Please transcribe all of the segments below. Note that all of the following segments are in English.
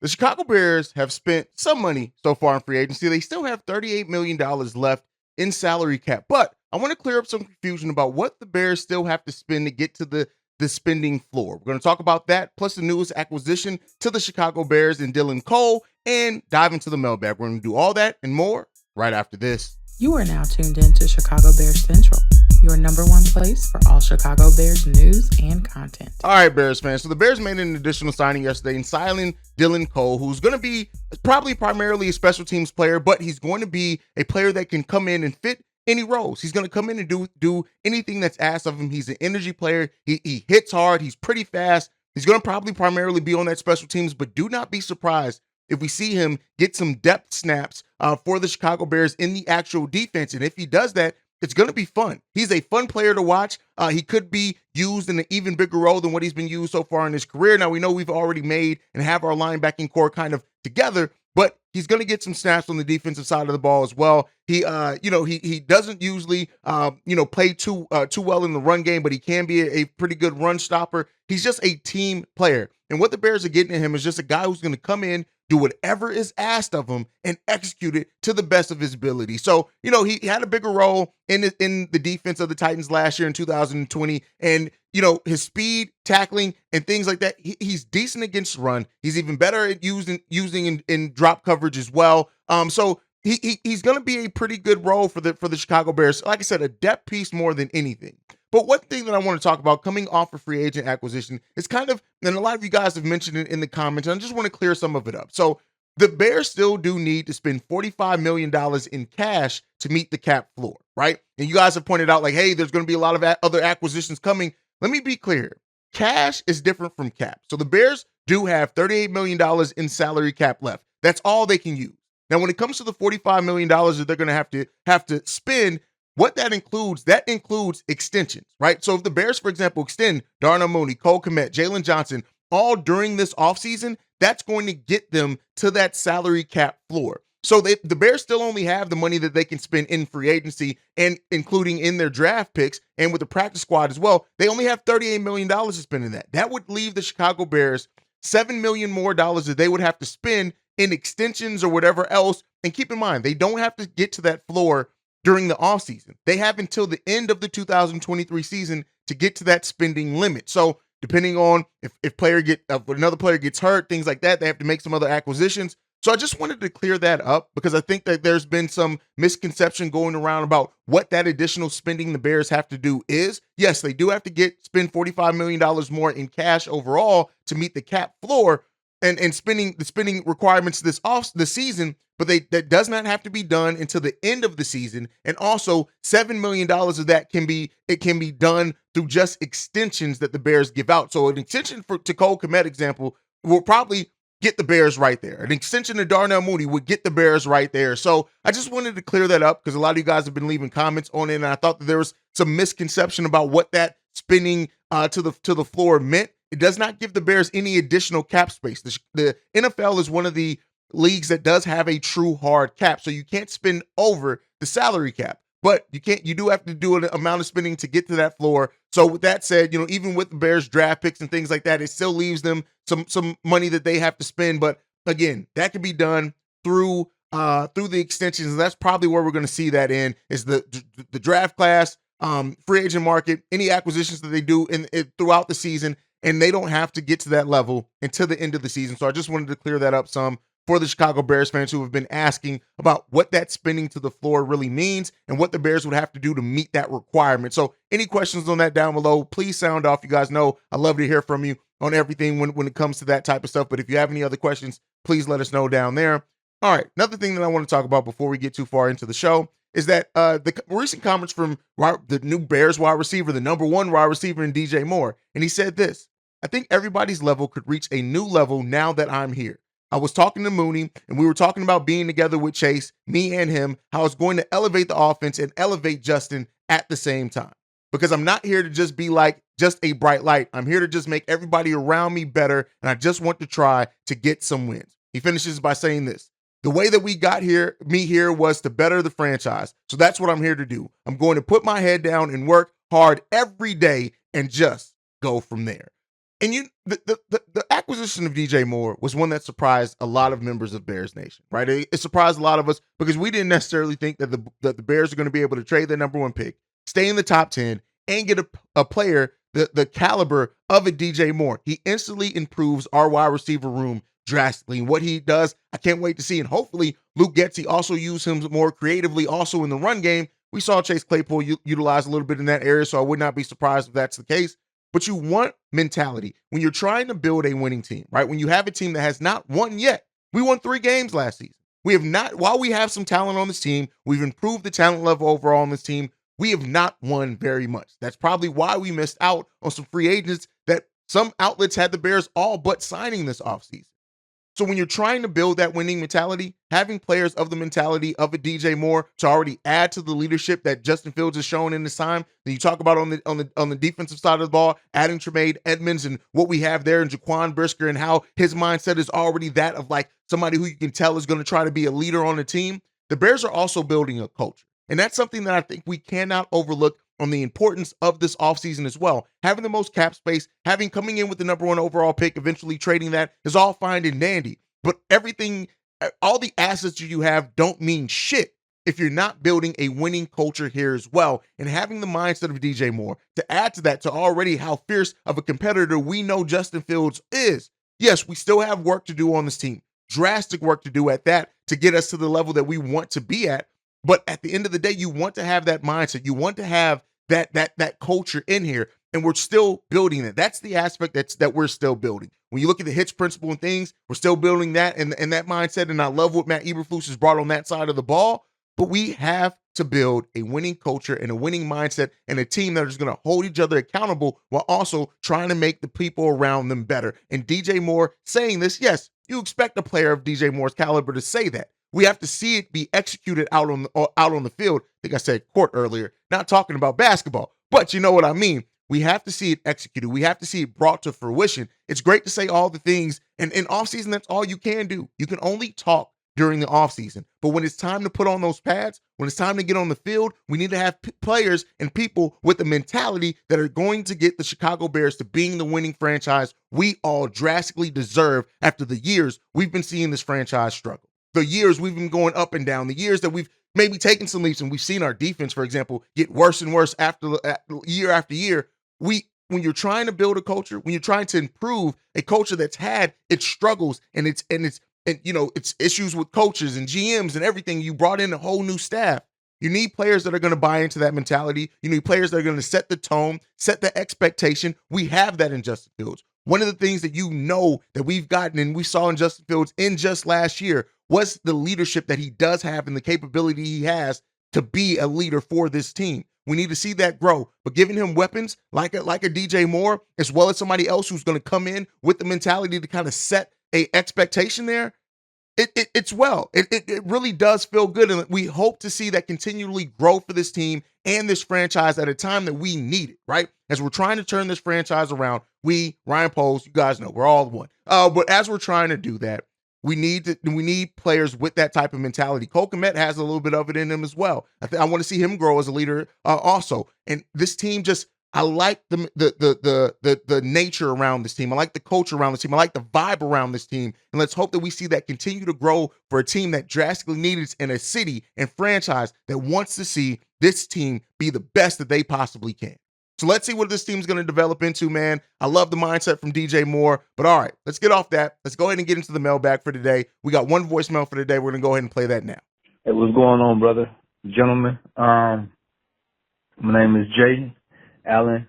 The Chicago Bears have spent some money so far in free agency. They still have $38 million left in salary cap. But I want to clear up some confusion about what the Bears still have to spend to get to the spending floor. We're going to talk about that, plus the newest acquisition to the Chicago Bears in Dylan Cole, and dive into the mailbag. We're going to do all that and more right after this. You are now tuned in to Chicago Bears Central, your number one place for all Chicago Bears news and content. All right, Bears fans. So the Bears made an additional signing yesterday in signing Dylan Cole, who's going to be probably primarily a special teams player, but he's going to be a player that can come in and fit any roles. He's going to come in and do anything that's asked of him. He's an energy player. He hits hard. He's pretty fast. He's going to probably primarily be on that special teams, but do not be surprised if we see him get some depth snaps for the Chicago Bears in the actual defense. And if he does that, it's going to be fun. He's a fun player to watch. He could be used in an even bigger role than what he's been used so far in his career. Now, we know we've already made and have our linebacking core kind of together, but he's going to get some snaps on the defensive side of the ball as well. He doesn't usually, play too well in the run game, but he can be a pretty good run stopper. He's just a team player. And what the Bears are getting in him is just a guy who's going to come in, do whatever is asked of him, and execute it to the best of his ability. So, he had a bigger role in the defense of the Titans last year in 2020. And, his speed, tackling, and things like that, he's decent against the run. He's even better at using in drop coverage as well. So he's going to be a pretty good role for the Chicago Bears. Like I said, a depth piece more than anything. But one thing that I want to talk about coming off of free agent acquisition is kind of, and a lot of you guys have mentioned it in the comments, and I just want to clear some of it up. So the Bears still do need to spend $45 million in cash to meet the cap floor, right? And you guys have pointed out like, hey, there's going to be a lot of other acquisitions coming. Let me be clear. Cash is different from cap. So the Bears do have $38 million in salary cap left. That's all they can use. Now, when it comes to the $45 million that they're going to have to spend, what that includes extensions, right? So if the Bears, for example, extend Darnell Mooney, Cole Kmet, Jalen Johnson, all during this offseason, that's going to get them to that salary cap floor. So the Bears still only have the money that they can spend in free agency and including in their draft picks and with the practice squad as well. They only have $38 million to spend in that. That would leave the Chicago Bears $7 million more that they would have to spend in extensions or whatever else. And keep in mind, they don't have to get to that floor during the offseason. They have until the end of the 2023 season to get to that spending limit. So depending on if another player gets hurt, things like that, they have to make some other acquisitions. So I just wanted to clear that up because I think that there's been some misconception going around about what that additional spending the Bears have to do is. Yes, they do have to spend $45 million more in cash overall to meet the cap floor and spending requirements this season, but that does not have to be done until the end of the season. And also $7 million of that can be done through just extensions that the Bears give out. So an extension to Cole Kmet example will probably get the Bears right there. An extension to Darnell Mooney would get the Bears right there. So I just wanted to clear that up because a lot of you guys have been leaving comments on it, and I thought that there was some misconception about what that spending to the floor meant. It does not give the Bears any additional cap space. The NFL is one of the leagues that does have a true hard cap, so you can't spend over the salary cap. But you do have to do an amount of spending to get to that floor. So with that said, even with the Bears draft picks and things like that, it still leaves them some money that they have to spend. But again, that can be done through the extensions. And that's probably where we're going to see that in is the draft class, free agent market, any acquisitions that they do throughout the season. And they don't have to get to that level until the end of the season. So I just wanted to clear that up some for the Chicago Bears fans who have been asking about what that spending to the floor really means and what the Bears would have to do to meet that requirement. So any questions on that down below, please sound off. You guys know I love to hear from you on everything when it comes to that type of stuff. But if you have any other questions, please let us know down there. All right, another thing that I want to talk about before we get too far into the show is that the recent comments from the new Bears wide receiver, the number one wide receiver in DJ Moore. And he said this: I think everybody's level could reach a new level now that I'm here. I was talking to Mooney, and we were talking about being together with Chase, me and him, how it's going to elevate the offense and elevate Justin at the same time. Because I'm not here to just be like just a bright light. I'm here to just make everybody around me better, and I just want to try to get some wins. He finishes by saying this: the way that we got me here was to better the franchise. So that's what I'm here to do. I'm going to put my head down and work hard every day and just go from there. And the acquisition of DJ Moore was one that surprised a lot of members of Bears Nation, right? It surprised a lot of us because we didn't necessarily think that the Bears are going to be able to trade their number one pick, stay in the top 10, and get a player the caliber of a DJ Moore. He instantly improves our wide receiver room drastically. And what he does, I can't wait to see. And hopefully Luke Getsy also use him more creatively also in the run game. We saw Chase Claypool utilize a little bit in that area, so I would not be surprised if that's the case. But you want mentality when you're trying to build a winning team, right? When you have a team that has not won yet. We won 3 games last season. We have not, while we have some talent on this team, we've improved the talent level overall on this team. We have not won very much. That's probably why we missed out on some free agents that some outlets had the Bears all but signing this offseason. So when you're trying to build that winning mentality, having players of the mentality of a DJ Moore to already add to the leadership that Justin Fields has shown in this time, then you talk about on the defensive side of the ball, adding Tremaine Edmonds and what we have there in Jaquan Brisker and how his mindset is already that of like somebody who you can tell is going to try to be a leader on the team. The Bears are also building a culture. And that's something that I think we cannot overlook on the importance of this offseason as well. Having the most cap space, having coming in with the number 1 overall pick, eventually trading that is all fine and dandy. But everything, all the assets you have don't mean shit if you're not building a winning culture here as well. And having the mindset of DJ Moore to add to that, to already how fierce of a competitor we know Justin Fields is. Yes, we still have work to do on this team. Drastic work to do at that to get us to the level that we want to be at. But at the end of the day, you want to have that mindset. You want to have that culture in here, and we're still building it. That's the aspect that we're still building. When you look at the Hitch principle and things, we're still building that and that mindset. And I love what Matt Eberflus has brought on that side of the ball. But we have to build a winning culture and a winning mindset and a team that is going to hold each other accountable while also trying to make the people around them better. And DJ Moore saying this, yes, you expect a player of DJ Moore's caliber to say that. We have to see it be executed out on the field. I think I said court earlier, not talking about basketball, but you know what I mean. We have to see it executed. We have to see it brought to fruition. It's great to say all the things, and in offseason, that's all you can do. You can only talk during the offseason. But when it's time to put on those pads, when it's time to get on the field, we need to have players and people with the mentality that are going to get the Chicago Bears to being the winning franchise we all drastically deserve after the years we've been seeing this franchise struggle. The years we've been going up and down, the years that we've maybe taken some leaps, and we've seen our defense, for example, get worse and worse year after year. When you're trying to build a culture, when you're trying to improve a culture that's had its struggles and its issues with coaches and GMs and everything, you brought in a whole new staff. You need players that are going to buy into that mentality. You need players that are going to set the tone, set the expectation. We have that in Justin Fields. One of the things that you know that we've gotten and we saw in Justin Fields in just last year was the leadership that he does have and the capability he has to be a leader for this team. We need to see that grow, but giving him weapons like a DJ Moore, as well as somebody else who's going to come in with the mentality to kind of set a expectation there, it's well. It really does feel good, and we hope to see that continually grow for this team and this franchise at a time that we need it, right? As we're trying to turn this franchise around, Ryan Poles, you guys know, we're all one. But as we're trying to do that, we need players with that type of mentality. Cole Kmet has a little bit of it in him as well. I want to see him grow as a leader also. And this team I like the nature around this team. I like the culture around this team. I like the vibe around this team. And let's hope that we see that continue to grow for a team that drastically needs in a city and franchise that wants to see this team be the best that they possibly can. So let's see what this team's going to develop into, man. I love the mindset from DJ Moore. But all right, let's get off that. Let's go ahead and get into the mailbag for today. We got one voicemail for today. We're going to go ahead and play that now. Hey, what's going on, brother? Gentlemen, my name is Jay Allen.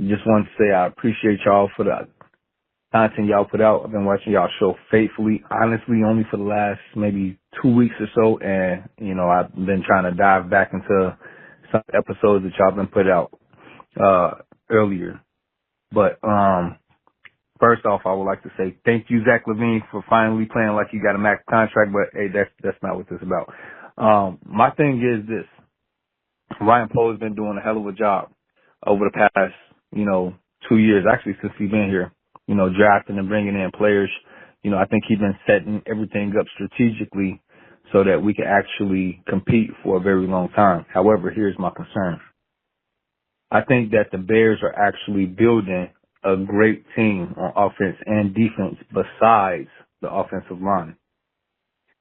Just wanted to say I appreciate y'all for the content y'all put out. I've been watching y'all show faithfully, honestly, only for the last maybe 2 weeks or so. And, I've been trying to dive back into some episodes that y'all been put out earlier. But first off, I would like to say thank you, Zach LaVine, for finally playing like you got a max contract. But hey, that's not what this is about. My thing is this: Ryan Poe has been doing a hell of a job over the past 2 years, actually since he's been here. Drafting and bringing in players. I think he's been setting everything up strategically so that we can actually compete for a very long time. However, here's my concern. I think that the Bears are actually building a great team on offense and defense besides the offensive line.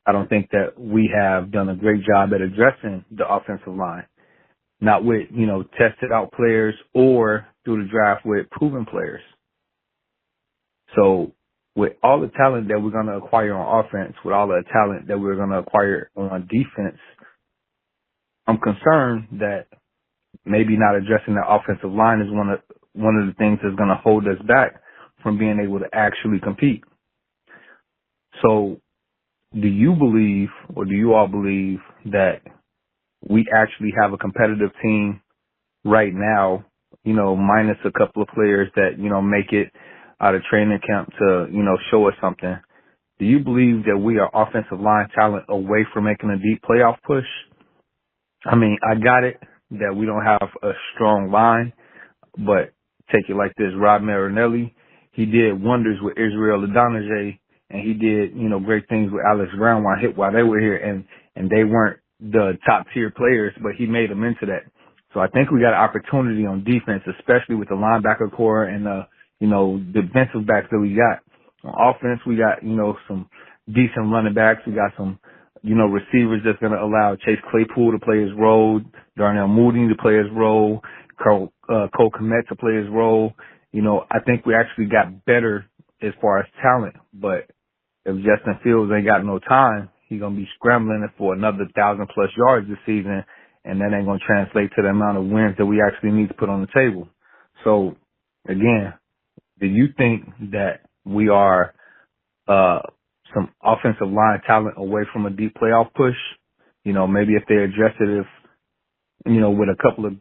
I don't think that we have done a great job at addressing the offensive line, not with, tested out players or through the draft with proven players. So with all the talent that we're going to acquire on offense, with all the talent that we're going to acquire on defense, I'm concerned that maybe not addressing the offensive line is one of the things that's going to hold us back from being able to actually compete. So do you believe, or do you all believe, that we actually have a competitive team right now, minus a couple of players that, make it out of training camp to, show us something? Do you believe that we are offensive line talent away from making a deep playoff push? I mean, I got it that we don't have a strong line, but take it like this. Rob Marinelli, he did wonders with Israel Adonijah, and he did, great things with Alex Brown while they were here, and they weren't the top tier players, but he made them into that. So I think we got an opportunity on defense, especially with the linebacker core and defensive backs that we got. On offense, we got, some decent running backs. We got some, receivers that's going to allow Chase Claypool to play his role, Darnell Mooney to play his role, Cole Kmet to play his role. I think we actually got better as far as talent, but if Justin Fields ain't got no time, he's going to be scrambling for another 1,000+ yards this season, and that ain't going to translate to the amount of wins that we actually need to put on the table. So, again, do you think that we are some offensive line talent away from a deep playoff push? Maybe if they address it, with a couple of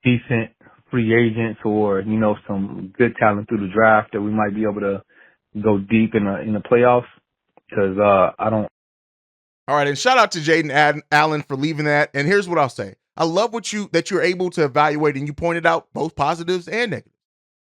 decent free agents or, some good talent through the draft, that we might be able to go deep in the playoffs? Because I don't. All right, and shout out to Jaden Allen for leaving that. And here's what I'll say. I love that you're able to evaluate, and you pointed out both positives and negatives.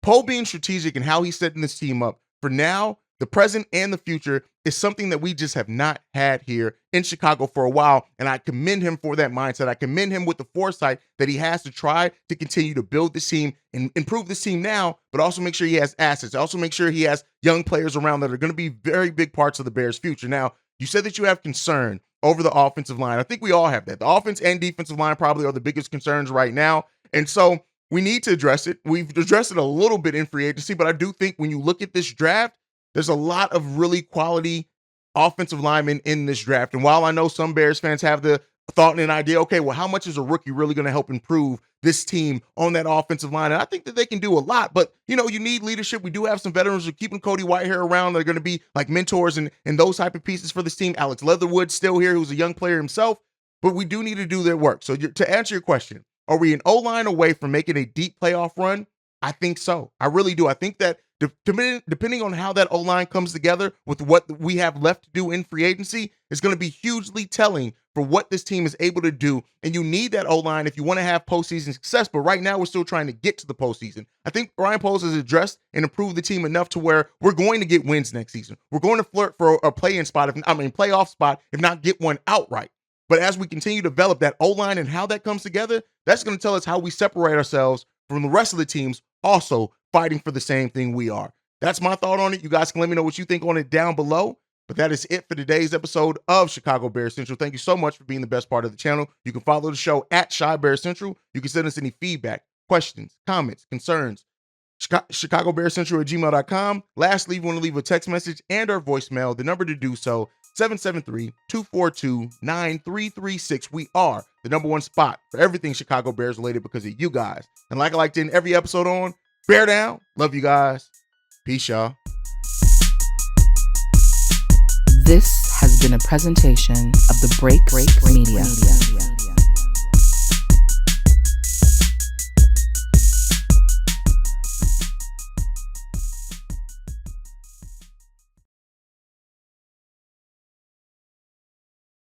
Poe being strategic and how he's setting this team up for now, the present, and the future is something that we just have not had here in Chicago for a while, and I commend him for that mindset. I commend him with the foresight that he has to try to continue to build this team and improve this team now, but also make sure he has assets. Also make sure he has young players around that are going to be very big parts of the Bears' future. Now, you said that you have concern over the offensive line. I think we all have that. The offense and defensive line probably are the biggest concerns right now, and so we need to address it. We've addressed it a little bit in free agency, but I do think when you look at this draft, there's a lot of really quality offensive linemen in this draft. And while I know some Bears fans have the thought and an idea, okay, well, how much is a rookie really going to help improve this team on that offensive line? And I think that they can do a lot, but you need leadership. We do have some veterans who are keeping Cody Whitehair around. They're going to be like mentors and those type of pieces for this team. Alex Leatherwood's still here, who's a young player himself, but we do need to do their work. So to answer your question, are we an O-line away from making a deep playoff run? I think so. I really do. I think that depending on how that O-line comes together with what we have left to do in free agency is going to be hugely telling for what this team is able to do. And you need that O-line if you want to have postseason success. But right now, we're still trying to get to the postseason. I think Ryan Poles has addressed and improved the team enough to where we're going to get wins next season. We're going to flirt for a playoff spot, if not get one outright. But as we continue to develop that O-line and how that comes together, that's going to tell us how we separate ourselves from the rest of the teams also fighting for the same thing we are. That's my thought on it. You guys can let me know what you think on it down below. But that is it for today's episode of Chicago Bears Central. Thank you so much for being the best part of the channel. You can follow the show at Chi Bear Central. You can send us any feedback, questions, comments, concerns, ChicagoBearCentral@gmail.com. Lastly, if you want to leave a text message and or voicemail, the number to do so, 773-242-9336. We are the #1 spot for everything Chicago Bears related because of you guys. And like I like to end every episode on, bear down. Love you guys. Peace, y'all. This has been a presentation of the Break Media.